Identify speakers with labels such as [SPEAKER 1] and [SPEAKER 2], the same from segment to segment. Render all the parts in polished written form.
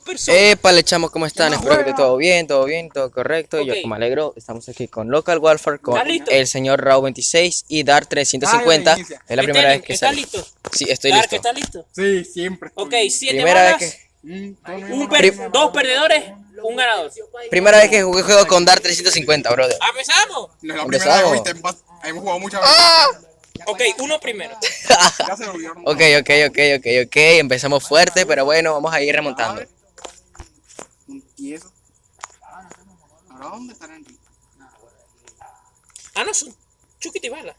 [SPEAKER 1] personas.
[SPEAKER 2] Épale, chamos, ¿cómo están?
[SPEAKER 3] Una
[SPEAKER 2] Espero que esté
[SPEAKER 3] juega.
[SPEAKER 2] todo bien, todo correcto.
[SPEAKER 1] Ok.
[SPEAKER 2] Yo como me alegro, estamos aquí con Local Warfare, con
[SPEAKER 1] ¿Estás listo?
[SPEAKER 2] el señor Raúl 26 y Dar 350.
[SPEAKER 3] Ah, ya inicia.
[SPEAKER 2] Es la primera vez que
[SPEAKER 1] ¿Estás
[SPEAKER 2] sale.
[SPEAKER 1] listo?
[SPEAKER 2] Sí, estoy
[SPEAKER 1] Dark,
[SPEAKER 2] listo.
[SPEAKER 1] ¿estás listo?
[SPEAKER 3] Sí, siempre.
[SPEAKER 1] Ok, 7
[SPEAKER 2] Primera vez
[SPEAKER 1] balas,
[SPEAKER 2] que
[SPEAKER 1] dos perdedores, un ganador.
[SPEAKER 2] primera vez que jugué juego con Dar 350, brother.
[SPEAKER 1] ¡Empezamos!
[SPEAKER 3] No es la
[SPEAKER 2] Empezamos.
[SPEAKER 3] primera vez, ¿viste? Hemos jugado muchas veces.
[SPEAKER 1] Ok, uno primero.
[SPEAKER 3] Ya se lo olvidaron.
[SPEAKER 2] Ok, empezamos fuerte, pero bueno, vamos a ir remontando.
[SPEAKER 3] Un tieso. ¿Ahora dónde está Henry?
[SPEAKER 1] Ah, no, son chuquitibalas.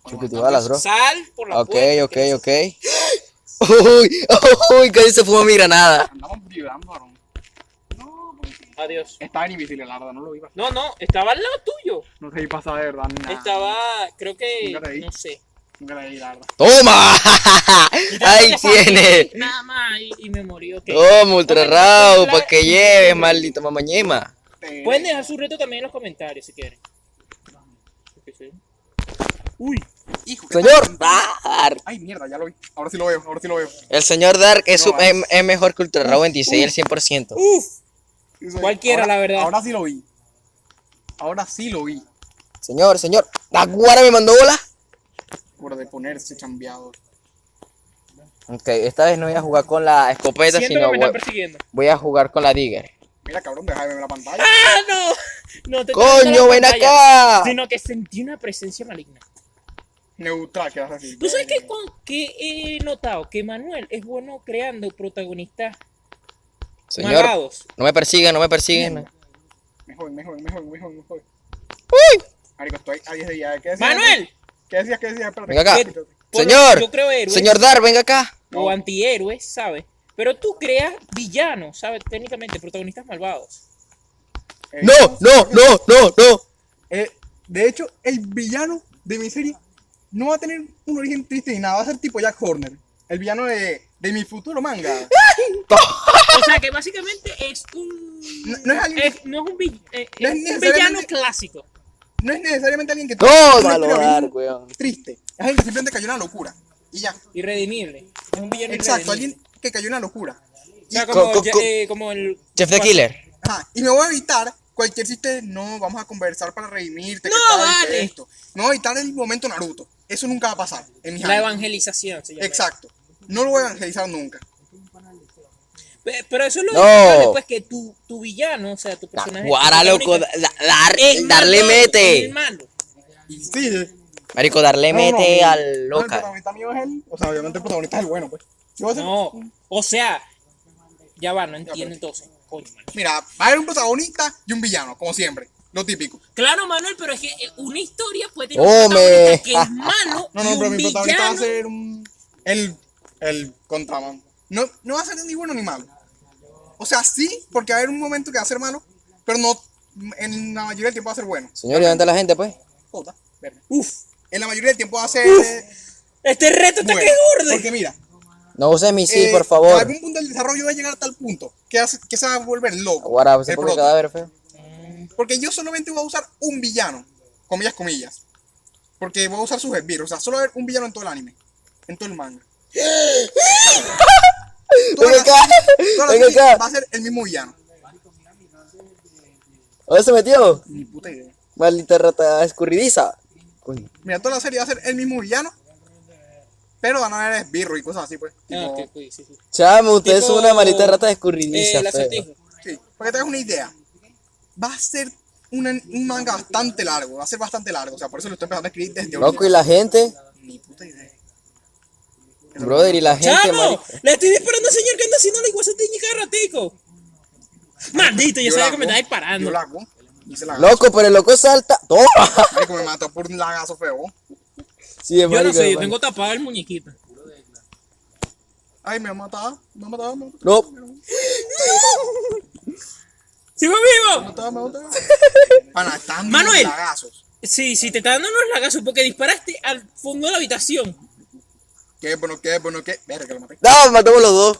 [SPEAKER 2] Chuquitibalas, bro.
[SPEAKER 1] Sal por la
[SPEAKER 2] Ok.
[SPEAKER 1] puerta.
[SPEAKER 2] Uy, casi se fumó mi granada.
[SPEAKER 3] Andamos vibrando, varón. No, porque
[SPEAKER 1] Adiós.
[SPEAKER 3] estaba invisible, la verdad, no lo vi pasar.
[SPEAKER 1] No, estaba al lado tuyo.
[SPEAKER 3] No te vi pasar de verdad, nada.
[SPEAKER 1] Estaba, creo que,
[SPEAKER 3] Nunca te vi.
[SPEAKER 1] no sé.
[SPEAKER 3] Nunca la vi, la verdad.
[SPEAKER 2] ¡Toma! Ahí
[SPEAKER 1] Quítate
[SPEAKER 2] tiene.
[SPEAKER 1] fácil, nada más y me morí, ok.
[SPEAKER 2] Toma, ultra Raúl, para que lleves, maldito mamañema.
[SPEAKER 1] Pueden dejar su reto también en los comentarios si quieren.
[SPEAKER 3] Uy, hijo. ¿qué
[SPEAKER 2] Señor
[SPEAKER 3] tal?
[SPEAKER 2] Dark.
[SPEAKER 3] Ay, mierda, ya lo vi. Ahora sí lo veo, ahora sí lo veo.
[SPEAKER 2] El señor Dark es,
[SPEAKER 3] No,
[SPEAKER 2] es mejor que Ultra Raúl 26, el 100%.
[SPEAKER 1] Uf,
[SPEAKER 3] Sí soy.
[SPEAKER 1] Cualquiera,
[SPEAKER 3] Ahora-
[SPEAKER 1] la verdad.
[SPEAKER 3] Ahora sí lo vi. Ahora sí lo vi.
[SPEAKER 2] Señor, ¿la guara me mandó bola?
[SPEAKER 3] Por de ponerse chambeado.
[SPEAKER 2] Ok, esta vez no voy a jugar con la escopeta,
[SPEAKER 1] siento
[SPEAKER 2] sino
[SPEAKER 1] que me están persiguiendo.
[SPEAKER 2] voy a jugar con la Digger.
[SPEAKER 3] Mira, cabrón, deja de verme la pantalla.
[SPEAKER 1] ¡Ah, no! No te estoy
[SPEAKER 2] ¡Coño,
[SPEAKER 1] viendo la
[SPEAKER 2] ven
[SPEAKER 1] pantalla,
[SPEAKER 2] acá!
[SPEAKER 1] Sino que sentí una presencia maligna.
[SPEAKER 3] Neutral, ¿qué vas a decir?
[SPEAKER 1] ¿Tú sabes que he notado? Que Manuel es bueno creando protagonistas
[SPEAKER 2] Señor,
[SPEAKER 1] malvados.
[SPEAKER 2] no me persigan.
[SPEAKER 3] Mejor.
[SPEAKER 2] ¡Uy!
[SPEAKER 3] Marico, estoy a 10 de ya. ¿Qué decías?
[SPEAKER 1] ¡Manuel!
[SPEAKER 3] ¿Qué decías? Espérate.
[SPEAKER 2] Venga acá.
[SPEAKER 3] Espérate.
[SPEAKER 2] Señor,
[SPEAKER 1] Yo creo héroes
[SPEAKER 2] señor Dark, venga acá.
[SPEAKER 1] o antihéroes, ¿sabes? Pero tú creas villanos, ¿sabes? Técnicamente, protagonistas malvados.
[SPEAKER 2] No.
[SPEAKER 3] De hecho, el villano de mi serie no va a tener un origen triste ni nada. Va a ser tipo Jack Horner. El villano de mi futuro manga.
[SPEAKER 1] O sea que básicamente es un.
[SPEAKER 3] No es alguien que-
[SPEAKER 1] no es un,
[SPEAKER 3] no es
[SPEAKER 1] un
[SPEAKER 3] necesariamente-
[SPEAKER 1] villano clásico.
[SPEAKER 3] No es necesariamente alguien que
[SPEAKER 2] No,
[SPEAKER 3] una
[SPEAKER 2] malo
[SPEAKER 3] historia
[SPEAKER 2] Dark,
[SPEAKER 3] bien
[SPEAKER 2] weón.
[SPEAKER 3] triste. Es alguien que simplemente cayó en una locura. Y ya.
[SPEAKER 1] Irredimible. Es un villano
[SPEAKER 3] Exacto,
[SPEAKER 1] irredimible.
[SPEAKER 3] alguien que cayó en una locura.
[SPEAKER 1] O sea, como,
[SPEAKER 2] Co- co-
[SPEAKER 1] como el.
[SPEAKER 2] Chef the Killer.
[SPEAKER 3] Ajá, y me voy a evitar cualquier chiste, no, vamos a conversar para redimirte,
[SPEAKER 1] No,
[SPEAKER 3] que tal, que
[SPEAKER 1] vale.
[SPEAKER 3] esto. Me voy a evitar el momento Naruto. Eso nunca va a pasar en mis
[SPEAKER 1] La
[SPEAKER 3] años.
[SPEAKER 1] evangelización se llama.
[SPEAKER 3] Exacto. No lo voy a evangelizar nunca.
[SPEAKER 1] Pero eso es lo
[SPEAKER 2] No.
[SPEAKER 1] importante, pues, que tu villano, o sea, tu
[SPEAKER 2] La
[SPEAKER 1] personaje.
[SPEAKER 2] guara, loco.
[SPEAKER 1] es
[SPEAKER 2] Darle
[SPEAKER 1] malo,
[SPEAKER 2] mete.
[SPEAKER 1] es malo.
[SPEAKER 3] Y sí.
[SPEAKER 2] Marico, darle
[SPEAKER 3] No, no,
[SPEAKER 2] mete
[SPEAKER 3] no,
[SPEAKER 2] al
[SPEAKER 3] no, el
[SPEAKER 2] local.
[SPEAKER 3] protagonista mío es él. O sea, obviamente el protagonista es el bueno, pues. Yo voy a hacer-
[SPEAKER 1] No, o sea, ya va, no entiendo entonces. Coño, mano.
[SPEAKER 3] Mira, va a haber un protagonista y un villano, como siempre. Lo típico.
[SPEAKER 1] Claro, Manuel, pero es que una historia puede tener
[SPEAKER 2] Hombre.
[SPEAKER 1] un protagonista que es malo
[SPEAKER 3] No,
[SPEAKER 1] y
[SPEAKER 3] no, pero
[SPEAKER 1] un
[SPEAKER 3] mi protagonista va a
[SPEAKER 1] villano.
[SPEAKER 3] ser el contraman. No va a ser ni bueno ni malo. O sea, sí, porque va a haber un momento que va a ser malo, pero no, en la mayoría del tiempo va a ser bueno.
[SPEAKER 2] Señor, ¿y dónde está la gente, pues?
[SPEAKER 3] Puta, verga. En la mayoría del tiempo va a ser
[SPEAKER 1] Este reto está
[SPEAKER 3] bueno.
[SPEAKER 1] que gordo.
[SPEAKER 3] Porque mira,
[SPEAKER 2] No use mi sí, por
[SPEAKER 3] en
[SPEAKER 2] favor.
[SPEAKER 3] algún punto del desarrollo va a llegar a tal punto que se va a volver loco.
[SPEAKER 2] Guara, se
[SPEAKER 3] el
[SPEAKER 2] pone
[SPEAKER 3] prota.
[SPEAKER 2] cadáver feo.
[SPEAKER 3] Porque yo solamente voy a usar un villano, comillas. Porque voy a usar sus esbirros. O sea, solo va a haber un villano en todo el anime. En todo el manga. Toda
[SPEAKER 2] Ven
[SPEAKER 3] la
[SPEAKER 2] acá,
[SPEAKER 3] serie- toda la
[SPEAKER 2] ven
[SPEAKER 3] serie
[SPEAKER 2] acá.
[SPEAKER 3] va a ser el mismo villano.
[SPEAKER 2] ¿Dónde se metió?
[SPEAKER 3] Ni puta idea.
[SPEAKER 2] Maldita rata escurridiza. Coño.
[SPEAKER 3] Mira, toda la serie va a ser el mismo villano. Pero van a haber esbirros y cosas así, pues.
[SPEAKER 1] Ah,
[SPEAKER 3] Tipo,
[SPEAKER 1] ok, sí, sí.
[SPEAKER 2] Chamo, usted es
[SPEAKER 1] Tipo,
[SPEAKER 2] una maldita rata escurridiza.
[SPEAKER 1] El
[SPEAKER 2] feo.
[SPEAKER 1] acertijo.
[SPEAKER 3] sí, para que te hagas una idea. Va a ser un manga bastante largo. Va a ser bastante largo. O sea, por eso lo estoy empezando a escribir desde
[SPEAKER 2] Loco, ¿y la gente?
[SPEAKER 3] Ni puta idea.
[SPEAKER 2] Brother, ¿y la gente,
[SPEAKER 1] ¡Chamo!
[SPEAKER 2] marico?
[SPEAKER 1] Le estoy disparando al señor que anda haciendo la iguazatiña cada ratico. Maldito, yo sabía que me estaba disparando.
[SPEAKER 3] Yo la hago. Hice la
[SPEAKER 2] Loco, pero el loco salta. ¡Toma!
[SPEAKER 3] Marico, me mató por un lagazo feo.
[SPEAKER 2] Sí, es
[SPEAKER 1] Yo no
[SPEAKER 2] marico,
[SPEAKER 1] sé,
[SPEAKER 2] es
[SPEAKER 1] yo tengo
[SPEAKER 2] marico.
[SPEAKER 1] tapado el muñequito.
[SPEAKER 3] Ay, me ha matado. Me ha matado.
[SPEAKER 2] No.
[SPEAKER 1] ¡Sigo
[SPEAKER 3] Me ha
[SPEAKER 1] vivo!
[SPEAKER 3] matado. Pana, están
[SPEAKER 1] Manuel.
[SPEAKER 3] lagazos.
[SPEAKER 1] Sí, te está dando unos lagazos porque disparaste al fondo de la habitación.
[SPEAKER 3] Qué bueno. Verga, que lo maté.
[SPEAKER 2] No, matamos los dos.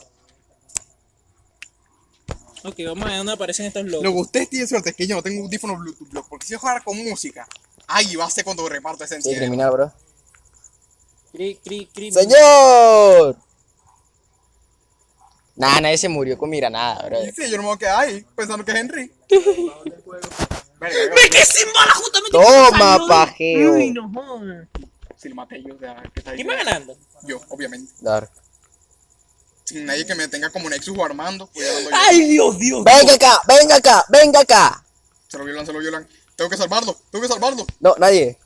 [SPEAKER 1] Ok, vamos a ver dónde aparecen estos
[SPEAKER 3] Lo
[SPEAKER 1] locos.
[SPEAKER 3] que ustedes tienen suerte es que yo no tengo audífonos Bluetooth, bro, porque si yo jugara con música, ahí va a ser cuando reparto ese
[SPEAKER 2] Sí,
[SPEAKER 3] encierro.
[SPEAKER 2] criminal, bro.
[SPEAKER 1] Cri.
[SPEAKER 2] ¡Señor! Nah, nadie se murió con mi granada, bro.
[SPEAKER 3] Y sí, yo no me voy a quedar ahí pensando que es Henry.
[SPEAKER 1] ¡Me quedé sin bala justamente!
[SPEAKER 2] Toma,
[SPEAKER 1] cuando salió!
[SPEAKER 2] pajeo.
[SPEAKER 1] Uy, no jodas.
[SPEAKER 3] Si lo maté yo, o sea, ¿qué está
[SPEAKER 1] ¿Quién va ganando?
[SPEAKER 3] Yo, obviamente.
[SPEAKER 2] Dark.
[SPEAKER 3] Sin nadie que me tenga como Nexus o Armando, pues ganando yo.
[SPEAKER 1] ¡Ay, Dios, Dios!
[SPEAKER 2] Venga acá, venga acá, venga acá.
[SPEAKER 3] Se lo violan, se lo violan. Tengo que salvarlo, tengo que salvarlo.
[SPEAKER 2] No, nadie.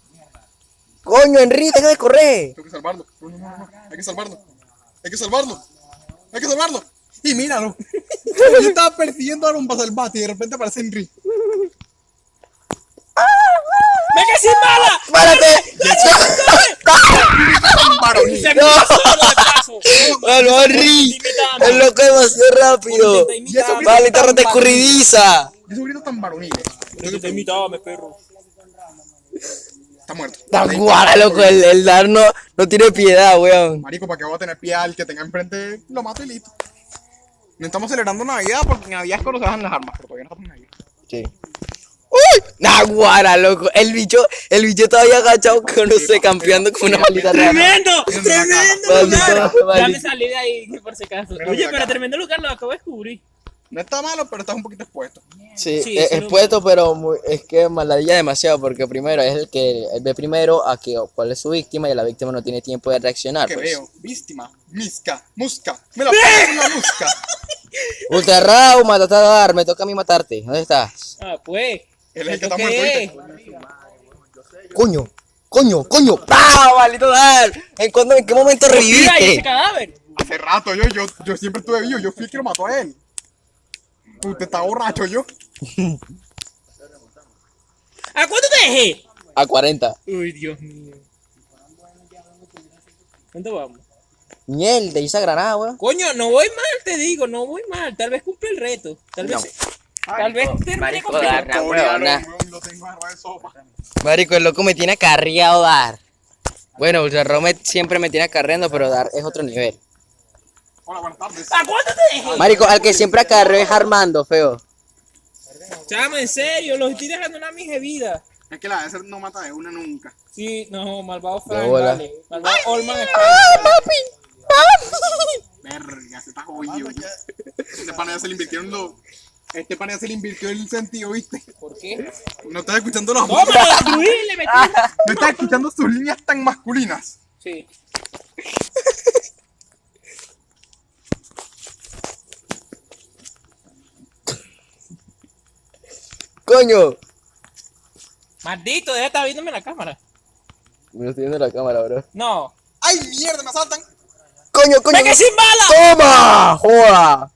[SPEAKER 2] Coño, Henry, deja de correr.
[SPEAKER 3] Tengo que salvarlo. No, no, no, no. Hay que salvarlo. Hay que salvarlo. Hay que salvarlo. Y míralo. Yo estaba persiguiendo a Aaron para salvarte y de repente aparece Henry.
[SPEAKER 1] ¡Me quedé sin bala!
[SPEAKER 2] ¡Párate!
[SPEAKER 3] Varonil.
[SPEAKER 1] ¡Se me hizo solo de paso!
[SPEAKER 2] ¡Bueno, Henry! ¡El loco demasiado rápido! Vale, torre te escurridiza.
[SPEAKER 3] Yo soy grito tan varoniles.
[SPEAKER 1] Imítame, perro.
[SPEAKER 3] Está muerto.
[SPEAKER 2] Da guara, loco, el Dar no tiene piedad, weón.
[SPEAKER 3] Marico, ¿para qué voy a tener pie al que tenga enfrente? Lo mato y listo. No estamos celebrando Navidad porque en Navidad es cuando se bajan las armas, pero todavía no estamos en Navidad.
[SPEAKER 2] Sí. ¡Uy! Naguara, loco. El bicho todavía agachado, que no sé, campeando como una maldita rana.
[SPEAKER 1] ¡Tremendo! ¡Tremendo
[SPEAKER 2] Maldito,
[SPEAKER 1] lugar! Ya
[SPEAKER 2] maldito.
[SPEAKER 1] me salí de ahí, por si acaso.
[SPEAKER 3] Pero
[SPEAKER 1] Oye,
[SPEAKER 3] acá.
[SPEAKER 1] pero tremendo lugar lo acabo de descubrir.
[SPEAKER 3] No está malo, pero estás un poquito expuesto.
[SPEAKER 2] Sí,
[SPEAKER 1] Sí,
[SPEAKER 2] es
[SPEAKER 1] sí,
[SPEAKER 2] puesto, pero es que maladilla demasiado, porque primero es el que él ve primero a que cuál es su víctima y la víctima no tiene tiempo de reaccionar.
[SPEAKER 3] Que
[SPEAKER 2] Pues.
[SPEAKER 3] veo, víctima, misca, musca. Me la pongo en la musca.
[SPEAKER 2] Ultra Raw, mataste a Dar, me toca a mí matarte. ¿Dónde estás?
[SPEAKER 1] Ah, pues.
[SPEAKER 3] Él es el que
[SPEAKER 1] ¿Esto
[SPEAKER 3] está muerto,
[SPEAKER 1] qué
[SPEAKER 3] ¿viste?
[SPEAKER 2] Coño, coño. ¡Ah, maldito Dar! ¿En qué momento
[SPEAKER 1] es? Mira, ¿y ese
[SPEAKER 2] reviviste?
[SPEAKER 1] cadáver?
[SPEAKER 3] Hace rato yo siempre estuve vivo, yo fui el que lo mató a él. Usted está borracho yo.
[SPEAKER 1] ¿A cuánto te dejé?
[SPEAKER 2] A 40.
[SPEAKER 1] Uy, Dios mío. ¿Cuánto vamos?
[SPEAKER 2] Miel, te hice granada, weón.
[SPEAKER 1] Coño, no voy mal, te digo, no voy mal. Tal vez cumple el reto. Tal vez. Tal vez termine
[SPEAKER 2] marico,
[SPEAKER 1] con
[SPEAKER 2] Dar, nah, huevona.
[SPEAKER 3] Lo tengo agarrado de sopa.
[SPEAKER 2] Marico, el loco me tiene acarreado Dar. Bueno, Ultra Raw siempre me tiene acarreando, pero Dar es otro nivel.
[SPEAKER 3] Hola, buenas tardes.
[SPEAKER 1] ¿A cuánto te dejé?
[SPEAKER 2] Marico, al que siempre acarreo es Armando, feo.
[SPEAKER 1] Chama, en serio, los estoy dejando en una mija vida.
[SPEAKER 3] Es que la de ser no mata de una nunca.
[SPEAKER 1] Sí, no, malvado
[SPEAKER 2] De
[SPEAKER 1] Frank,
[SPEAKER 2] bola.
[SPEAKER 1] vale. Malvado Olman es
[SPEAKER 3] Verga, se está jodido. Este pana ya se le invirtieron los. Este pana ya se le invirtió el sentido, ¿viste?
[SPEAKER 1] ¿Por qué?
[SPEAKER 3] No estás escuchando los.
[SPEAKER 1] ¡Toma, lo destruí! Le metí.
[SPEAKER 3] No estás escuchando sus líneas tan masculinas.
[SPEAKER 1] Sí.
[SPEAKER 2] Coño.
[SPEAKER 1] Maldito, deja de estar viéndome en la cámara.
[SPEAKER 2] Me lo estoy viendo en la cámara, bro.
[SPEAKER 1] No.
[SPEAKER 3] ¡Ay, mierda! ¡Me asaltan!
[SPEAKER 2] Coño.
[SPEAKER 1] ¡Me quedé sin bala!
[SPEAKER 2] ¡Toma! ¡Joda!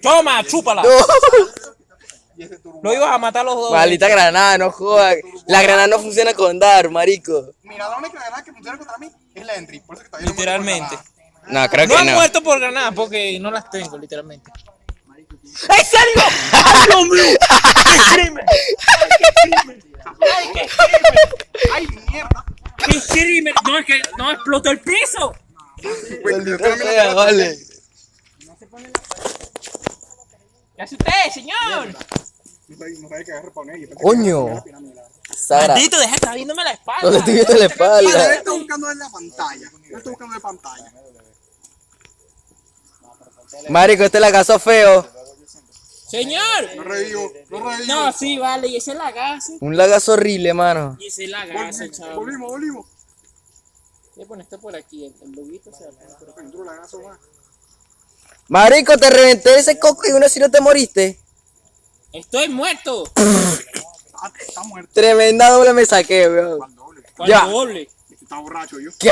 [SPEAKER 1] Toma, chúpala.
[SPEAKER 2] No.
[SPEAKER 1] Lo ibas a matar los dos.
[SPEAKER 2] Maldita granada, no joda. La granada no funciona con Dar, marico.
[SPEAKER 3] Mira, la única granada que funciona contra mí es la Henry. Por eso que todavía no
[SPEAKER 1] Literalmente.
[SPEAKER 2] No, creo
[SPEAKER 1] No
[SPEAKER 2] que
[SPEAKER 1] han
[SPEAKER 2] no.
[SPEAKER 1] muerto por granadas porque no las tengo, literalmente. ¡En serio! ¡Ay, Dios mío! ¡Qué crimen! ¡Ay, qué crimen!
[SPEAKER 3] ¡Ay, mierda!
[SPEAKER 1] ¡Qué crimen! No, es que no explotó el piso.
[SPEAKER 2] Maldita sea, vale.
[SPEAKER 1] ¿Qué hace usted, señor?
[SPEAKER 3] No sabe que agarre para yo pensé que
[SPEAKER 2] Coño.
[SPEAKER 3] era la pirámide.
[SPEAKER 2] Sara,
[SPEAKER 1] Maldito, deja de estar viéndome la espalda.
[SPEAKER 2] ¿dónde estoy viendo la
[SPEAKER 3] Él
[SPEAKER 2] espalda?
[SPEAKER 3] está buscando en la pantalla. Él está buscando en pantalla.
[SPEAKER 2] Marico, este lagazo feo.
[SPEAKER 1] Señor.
[SPEAKER 3] No revivo, no revivo.
[SPEAKER 1] No, sí, vale, y ese lagazo.
[SPEAKER 2] Un lagazo horrible, mano.
[SPEAKER 1] Y ese lagazo, chaval.
[SPEAKER 3] Volvimos.
[SPEAKER 1] Voy a poner esto por aquí, el loguito se va a poner por aquí.
[SPEAKER 3] Entró la gaso más.
[SPEAKER 2] Marico, te reventé ese coco y uno si no te moriste.
[SPEAKER 1] ¡Estoy muerto!
[SPEAKER 3] Ah, está muerto.
[SPEAKER 2] Tremenda doble me saqué, weón.
[SPEAKER 3] Al doble.
[SPEAKER 1] ¿Cuál
[SPEAKER 2] Ya.
[SPEAKER 1] doble?
[SPEAKER 3] Este está borracho yo.
[SPEAKER 2] ¿Qué?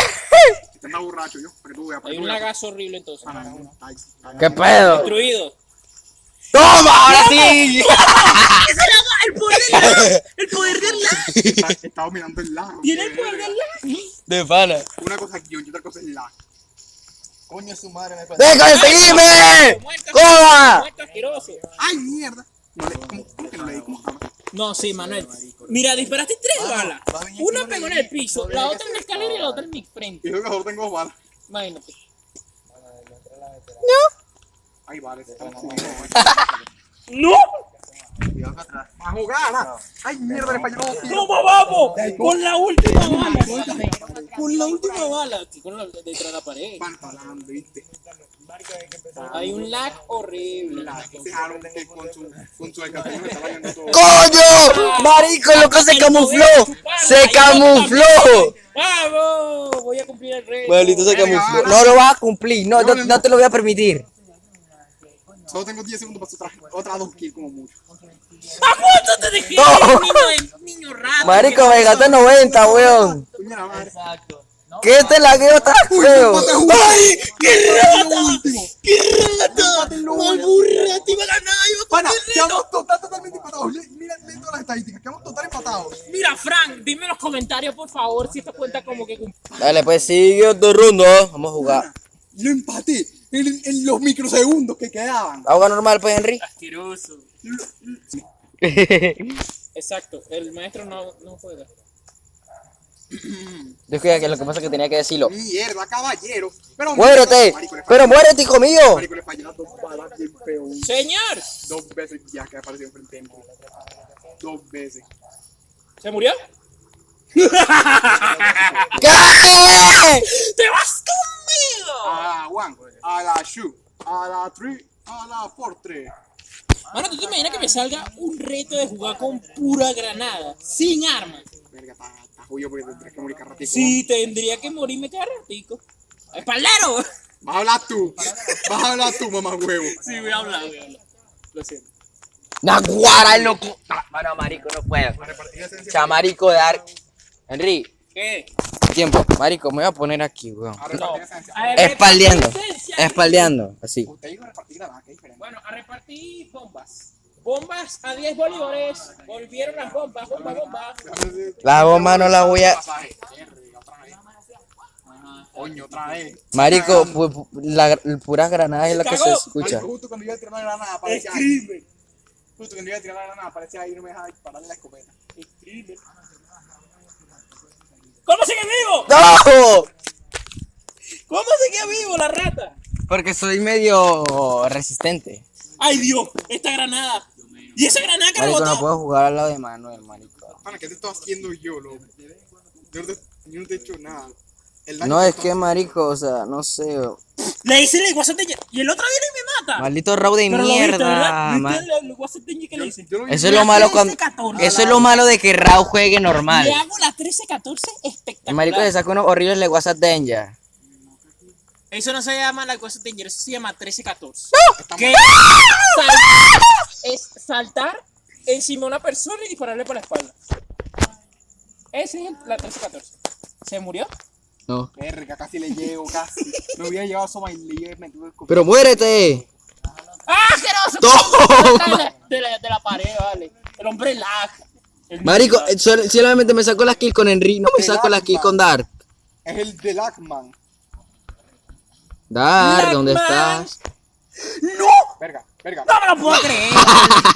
[SPEAKER 3] Este está borracho yo. Para que tú veas, para
[SPEAKER 1] Hay
[SPEAKER 3] que tú
[SPEAKER 1] un
[SPEAKER 3] veas.
[SPEAKER 1] lagazo horrible entonces.
[SPEAKER 3] Ah, no, está-
[SPEAKER 2] ¿Qué pedo?
[SPEAKER 1] Destruido.
[SPEAKER 2] ¡Toma! ¡Ahora sí!
[SPEAKER 1] ¡El poder del lag! ¡El poder del lag!
[SPEAKER 3] Está dominando el lag.
[SPEAKER 1] ¡Tiene el poder del lag!
[SPEAKER 2] De pana.
[SPEAKER 3] Una cosa es guión y otra cosa es lag. Coño, su madre me
[SPEAKER 2] ¡Deja de seguirme!
[SPEAKER 1] ¡Muerto
[SPEAKER 2] ¡Coba!
[SPEAKER 1] muerto asqueroso!
[SPEAKER 3] ¡Ay, mierda! No le, ¿cómo que no le di? ¿Cómo estaba?
[SPEAKER 1] No, sí, Manuel. Mira, disparaste 3 balas. Una pegó en el piso, la otra en la escalera y la otra en mi frente.
[SPEAKER 3] Y yo que ahora tengo 2 balas.
[SPEAKER 1] Imagínate.
[SPEAKER 3] Ay, vale, se está jodido.
[SPEAKER 1] ¡No!
[SPEAKER 4] Cuidado que atrás.
[SPEAKER 3] Va a jugar, ¿no? Ay, mierda, le falló los tiros.
[SPEAKER 1] ¿Cómo vamos? Con la última bala. Con la última bala. Aquí con la detrás de la pared.
[SPEAKER 3] Pantalando, ¿viste?
[SPEAKER 1] Hay un lag horrible.
[SPEAKER 3] Ese Aaron que con su descartación me está fallando todo.
[SPEAKER 2] ¡Coño! Marico, loco se camufló. Se camufló.
[SPEAKER 1] ¡Vamos! Voy a cumplir el reto.
[SPEAKER 2] Maldito se camufló. No lo vas a cumplir. No te lo voy a permitir.
[SPEAKER 3] Solo tengo 10 segundos para su otra 2 kills como mucho.
[SPEAKER 1] ¿A cuánto te dejé?
[SPEAKER 2] No.
[SPEAKER 1] Niño rato.
[SPEAKER 2] Marico, me gasté 90, weón.
[SPEAKER 3] Coño, la madre.
[SPEAKER 2] ¿Qué te lagueo está feo?
[SPEAKER 1] ¡Ay! ¡Qué rata! ¡Qué rata! ¡Mal burra! ¡Te iba a ganar! ¡Iba a
[SPEAKER 3] Pana,
[SPEAKER 1] cumplir el reto!
[SPEAKER 3] quedamos totalmente empatados. Mira todas las estadísticas, quedamos total empatados.
[SPEAKER 1] Mira, Frank, dime en los comentarios, por favor, si esto cuenta como que...
[SPEAKER 2] Dale, pues sigue otro ronda. Vamos a jugar.
[SPEAKER 3] Lo empaté en los microsegundos que quedaban.
[SPEAKER 2] Agua normal, pues, Henry.
[SPEAKER 1] Asqueroso. Exacto, el maestro no juega.
[SPEAKER 2] Yo creía que lo que pasa es que tenía que decirlo.
[SPEAKER 3] Mierda, caballero. Pero
[SPEAKER 2] ¡Muérete!
[SPEAKER 3] Marico, le
[SPEAKER 2] ¡Pero muérete, hijo mío!
[SPEAKER 3] Marico, le falló las 2 balas bien feo.
[SPEAKER 1] ¡Señor!
[SPEAKER 3] 2 veces ya que apareció enfrente de mí. 2 veces.
[SPEAKER 1] ¿Se murió?
[SPEAKER 2] ¿Qué?
[SPEAKER 1] ¡Te vas conmigo!
[SPEAKER 3] A la 1, a la 2, a la 3, a la 4, 3.
[SPEAKER 1] Mano, ¿tú te imaginas que me salga un reto de jugar con pura granada, sin armas?
[SPEAKER 3] Verga, está jodido porque tendrás que morir cada ratico.
[SPEAKER 1] Sí, tendría que morirme cada ratico. ¡Espaldero!
[SPEAKER 3] Vas a hablar tú, mamá huevo.
[SPEAKER 1] Sí, voy a hablar. Lo siento.
[SPEAKER 2] ¡Naguara, loco! Bueno, marico, no puedo. Chamarico de Ark. Henry,
[SPEAKER 1] ¿Qué?
[SPEAKER 2] tiempo. Marico, me voy a poner aquí, weón.
[SPEAKER 1] No.
[SPEAKER 2] Espaldeando. Espaldeando, así.
[SPEAKER 3] Usted dijo repartir granada, ¿qué diferencia?
[SPEAKER 1] Bueno, a repartir bombas. Bombas a 10 bolívares. Volvieron las bombas, bombas.
[SPEAKER 2] La bomba no la voy a...
[SPEAKER 3] Pasaje. Verga, otra vez. Coño, otra vez.
[SPEAKER 2] Marico, puras granadas es la que se escucha.
[SPEAKER 3] Marico, justo cuando iba a tirar la granada aparecía ahí.
[SPEAKER 1] Escribe.
[SPEAKER 3] Justo cuando iba a tirar la granada aparecía ahí y no me dejaba dispararle la escopeta.
[SPEAKER 1] Escribe. ¿Cómo sigue vivo?
[SPEAKER 2] ¡No!
[SPEAKER 1] ¿Cómo sigue vivo la rata?
[SPEAKER 2] Porque soy medio resistente.
[SPEAKER 1] ¡Ay, Dios! Esta granada. ¿Y esa granada que
[SPEAKER 2] Marico, no
[SPEAKER 1] rebotó?
[SPEAKER 2] puedo jugar al lado de Manuel, marico.
[SPEAKER 3] Pana, ¿qué te estoy haciendo yo, loco? Yo no te he hecho nada.
[SPEAKER 2] No, es que, marico, o sea, no sé.
[SPEAKER 1] Le hice el WhatsApp de... Y el otro viene y me mata.
[SPEAKER 2] Maldito Raúl de
[SPEAKER 1] Pero lo viste,
[SPEAKER 2] mierda.
[SPEAKER 1] ¿verdad?
[SPEAKER 2] man.
[SPEAKER 1] ¿Viste el WhatsApp de que le hice?
[SPEAKER 3] Yo lo vi.
[SPEAKER 2] Eso es lo malo cuando...
[SPEAKER 1] 13-14.
[SPEAKER 2] Eso es lo malo de que Raúl juegue normal.
[SPEAKER 1] Le hago la 13-14
[SPEAKER 2] El
[SPEAKER 1] espectacular.
[SPEAKER 2] marico le saca unos horribles de WhatsApp Danger.
[SPEAKER 1] Eso no se llama la WhatsApp Danger, eso se llama 13-14.
[SPEAKER 3] Estamos-
[SPEAKER 1] ¿Qué? Es saltar encima de una persona y dispararle por la espalda. Ese es la 13-14. ¿Se murió?
[SPEAKER 2] No.
[SPEAKER 3] Verga, casi le llego, casi. Me hubiera llegado a Soma y le me tuve que escopeta.
[SPEAKER 2] Pero muérete.
[SPEAKER 1] ¡Ah, asqueroso!
[SPEAKER 2] Toma.
[SPEAKER 1] De la pared, vale. El hombre lag. El
[SPEAKER 2] Marico,
[SPEAKER 1] lag.
[SPEAKER 2] solamente me sacó las kills con Henry, no me saco las kills con Dark.
[SPEAKER 3] Es el de Lagman.
[SPEAKER 2] Dark, ¿dónde
[SPEAKER 1] Lagman.
[SPEAKER 2] estás?
[SPEAKER 3] Verga.
[SPEAKER 1] ¡No me lo puedo creer!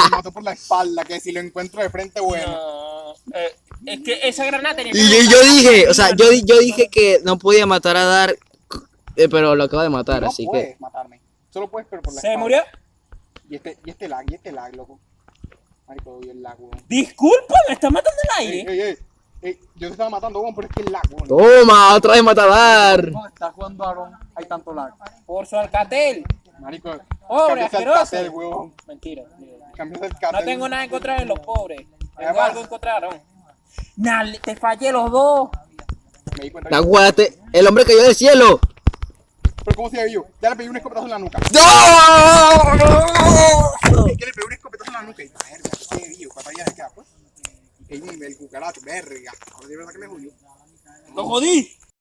[SPEAKER 3] Me mató por la espalda, que si lo encuentro de frente, bueno.
[SPEAKER 1] No, es que esa granada tenía que...
[SPEAKER 2] Y yo dije, o sea, yo dije que no podía matar a Dark, pero lo acabo de matar,
[SPEAKER 3] No
[SPEAKER 2] así
[SPEAKER 3] puedes
[SPEAKER 2] que...
[SPEAKER 3] matarme. Solo puedes, pero por la
[SPEAKER 1] ¿Se
[SPEAKER 3] espalda.
[SPEAKER 1] murió?
[SPEAKER 3] Y este lag, loco. Marico, y el lag, weón.
[SPEAKER 1] Disculpa, me está matando el
[SPEAKER 3] Ey,
[SPEAKER 1] aire.
[SPEAKER 3] yo te estaba matando, weón, pero es que el lag, weón.
[SPEAKER 2] Toma, otra vez mata a Dark.
[SPEAKER 3] No, está jugando Aaron, hay tanto lag.
[SPEAKER 1] Por su alcatel.
[SPEAKER 3] Marico,
[SPEAKER 1] Pobre,
[SPEAKER 3] cambiaste el
[SPEAKER 1] asqueroso.
[SPEAKER 3] cartel, weón.
[SPEAKER 1] Mentira.
[SPEAKER 3] Cambiaste el cartel.
[SPEAKER 1] No tengo nada en contra de los pobres. Tengo
[SPEAKER 3] Además-
[SPEAKER 1] algo en contra de Aarón. Te fallé los dos.
[SPEAKER 3] Me di cuenta.
[SPEAKER 2] Naguate, el hombre cayó del cielo.
[SPEAKER 3] Pero ¿cómo se vio? Ya le pegué un escopetazo en la nuca.
[SPEAKER 2] ¡No!
[SPEAKER 3] Es que le pegué un escopetazo en la nuca y verga, se vio. ¿Cuántas días le queda, pues? El cucaracho, verga. Ahora de verdad que me jodió.
[SPEAKER 1] ¡Lo jodí!